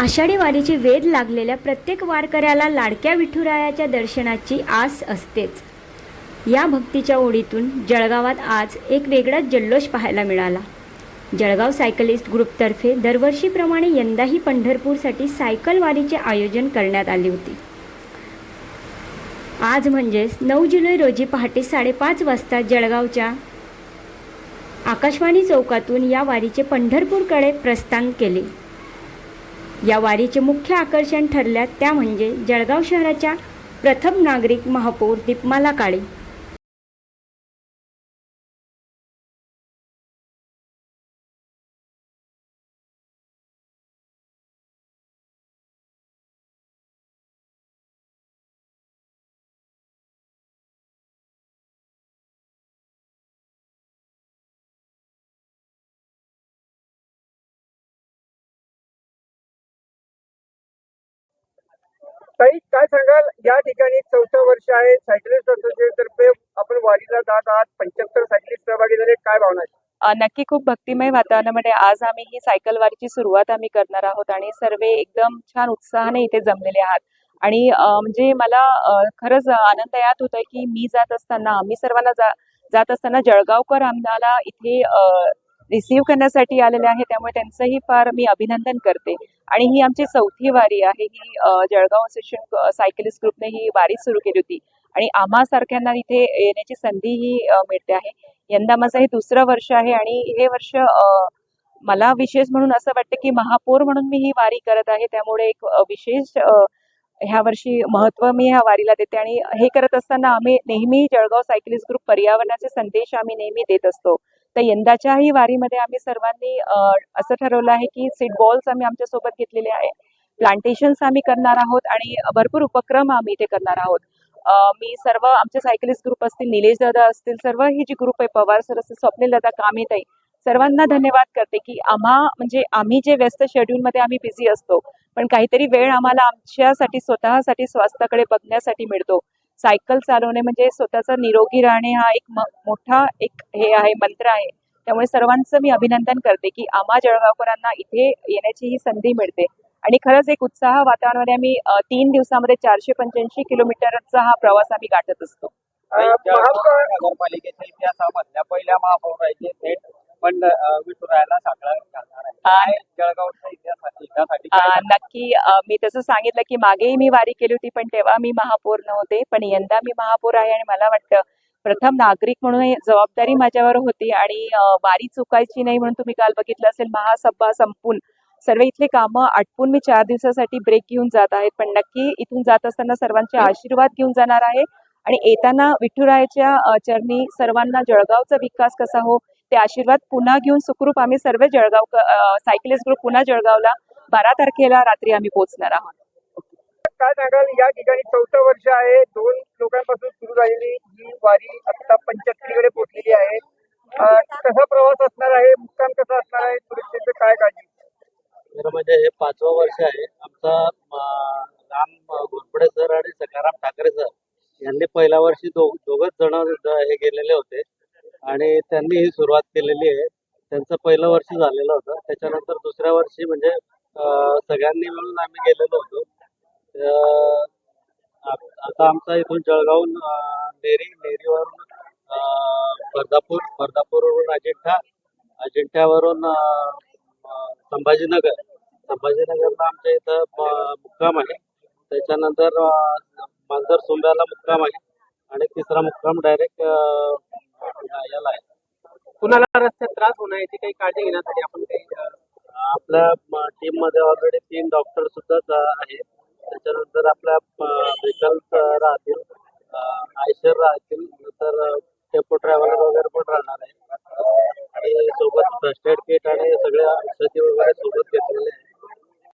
आषाढी वारीचे वेध लागलेल्या प्रत्येक वारकऱ्याला लाडक्या विठुरायाच्या दर्शनाची आस असतेच. या भक्तीच्या ओढीतून जळगावात आज एक वेगळाच जल्लोष पाहायला मिळाला. जळगाव सायकलिस्ट ग्रुपतर्फे दरवर्षीप्रमाणे यंदाही पंढरपूरसाठी सायकल वारीचे आयोजन करण्यात आले होते. आज म्हणजेच 9 जुलै रोजी पहाटे 5:30 वाजता जळगावच्या आकाशवाणी चौकातून या वारीचे पंढरपूरकडे प्रस्थान केले. या वारीचे मुख्य आकर्षण ठरल्या त्या म्हणजे जळगाव शहराच्या प्रथम नागरिक महापौर दीपमाला काळे. ताई, काय सांगाल, या ठिकाणी 4थं वर्ष आहे सायकलिस्ट असोसिएशनतर्फे आपण वारीला जात आहात, 75 सायकलिस्ट सहभागी झाले, काय भावना आहे? नक्की खूप भक्तिमय वातावरणामध्ये आज आम्ही ही सायकल वारीची सुरुवात आम्ही करणार आहोत आणि सर्व एकदम छान उत्साहाने इथे जमलेले आहात. आणि म्हणजे मला खरंच आनंद यात होतोय की मी जात असताना आम्ही सर्वांना जात असताना जळगावकर आम्हाला इथे रिसीव्ह करण्यासाठी आलेले आहे, त्यामुळे त्यांचंही फार मी अभिनंदन करते. आणि ही आमची 4थी वारी आहे. ही जळगाव असोसिएशन सायकलिस्ट ग्रुपने ही वारी सुरू केली होती आणि आम्हा सारख्यांना इथे येण्याची संधीही मिळते आहे. यंदा माझं हे 2रं वर्ष आहे आणि हे वर्ष मला विशेष म्हणून असं वाटतं की महापौर म्हणून मी ही वारी करत आहे, त्यामुळे एक विशेष ह्या वर्षी महत्त्व मी ह्या वारीला देते. आणि हे करत असताना आम्ही नेहमी जळगाव सायकलिस्ट ग्रुप पर्यावरणाचे संदेश आम्ही नेहमी देत असतो. तर यंदाच्याही वारीमध्ये आम्ही सर्वांनी असं ठरवलं आहे की सीट बॉल्स आम्ही आमच्यासोबत घेतलेले आहे, प्लांटेशन्स आम्ही करणार आहोत आणि भरपूर उपक्रम आम्ही इथे करणार आहोत. मी सर्व आमचे सायकलिस्ट ग्रुप असतील, निलेश दादा असतील, सर्व ही जी ग्रुप आहे, पवार सर असतील, स्वप्नील दादा, कामिताई, सर्वांना धन्यवाद करते की आम्ही जे व्यस्त शेड्यूलमध्ये आम्ही बिझी असतो, पण काहीतरी वेळ आम्हाला आमच्यासाठी स्वतःसाठी स्वास्थ्याकडे बघण्यासाठी मिळतो. सायकल चालवणे म्हणजे स्वतःचा निरोगी राहणे हा एक मोठा एक हे आहे, मंत्र आहे. त्यामुळे सर्वांचं मी अभिनंदन करते की आम्हा जळगावकरांना इथे येण्याची ही संधी मिळते. आणि खरंच एक उत्साह वातावरणामध्ये आम्ही 3 दिवसामध्ये 485 किलोमीटरचा हा प्रवास आम्ही गाठत असतो. नगरपालिकेच्या इतिहासामधल्या पहिल्या महापौराचे थेट पण विठुरायाला साकडा घालणार आहे. जळगावचा इतिहास नक्की मी तसं सांगितलं की मागेही मी वारी केली होती, पण तेव्हा मी महापौर नव्हते, पण यंदा मी महापौर आहे आणि मला वाटतं प्रथम नागरिक म्हणून ही जबाबदारी माझ्यावर होती. आणि वारी चुकायची नाही म्हणून तुम्ही काल बघितलं असेल, महासभा संपून सर्व इथले कामं आटपून मी 4 दिवसासाठी ब्रेक घेऊन जात आहेत. पण नक्की इथून जात असताना सर्वांचे आशीर्वाद घेऊन जाणार आहे आणि येताना विठुरायाच्या चरणी सर्वांना जळगावचा विकास कसा हो ते आशीर्वाद पुन्हा घेऊन सुखरूप आम्ही सर्व जळगाव सायकलिस्ट ग्रुप पुन्हा जळगावला 12 तारखेला रात्री आम्ही पोहोचणार आहोत. काय सांगाल, या ठिकाणी 4थं वर्ष आहे, 2 लोकांपासून सुरू झालेली ही वारी आता 75 कडे पोहोचलेली आहे. कसा प्रवास असणार आहे, मुक्काम कसा असणार आहे, सुरक्षेचं काय काळजी? म्हणजे हे 5वं वर्ष आहे. आमचा राम घोरपडे सर आणि सखाराम ठाकरे सर यांनी पहिल्या वर्षी दोघच जण हे गेलेले होते आणि त्यांनी ही सुरुवात केलेली आहे. त्यांचं पहिलं वर्ष झालेलं होतं. त्याच्यानंतर 2ऱ्या वर्षी म्हणजे सगळ्यांनी मिळून आम्ही गेलेलो होतो. आता आमचा इथून जळगावहून नेरीवरून बर्दापूरवरून अजिंठ्यावरून संभाजीनगरला आमच्या इथं मुक्काम आहे. त्याच्यानंतर मांजर सोंब्याला मुक्काम आहे आणि 3रा मुक्काम डायरेक्ट याला आहे. कुणाला रस्त्यात त्रास होणार याची काही काळजी घेण्यासाठी आपण काही आपल्या टीम मध्ये ऑलरेडी 3 डॉक्टर सुद्धा आहेत. त्याच्यानंतर आपल्या व्हेकल्स राहतील, आयशर राहतील, नंतर टेम्पो ट्रॅव्हलर वगैरे पण राहणार आहे आणि सोबत फर्स्ट एड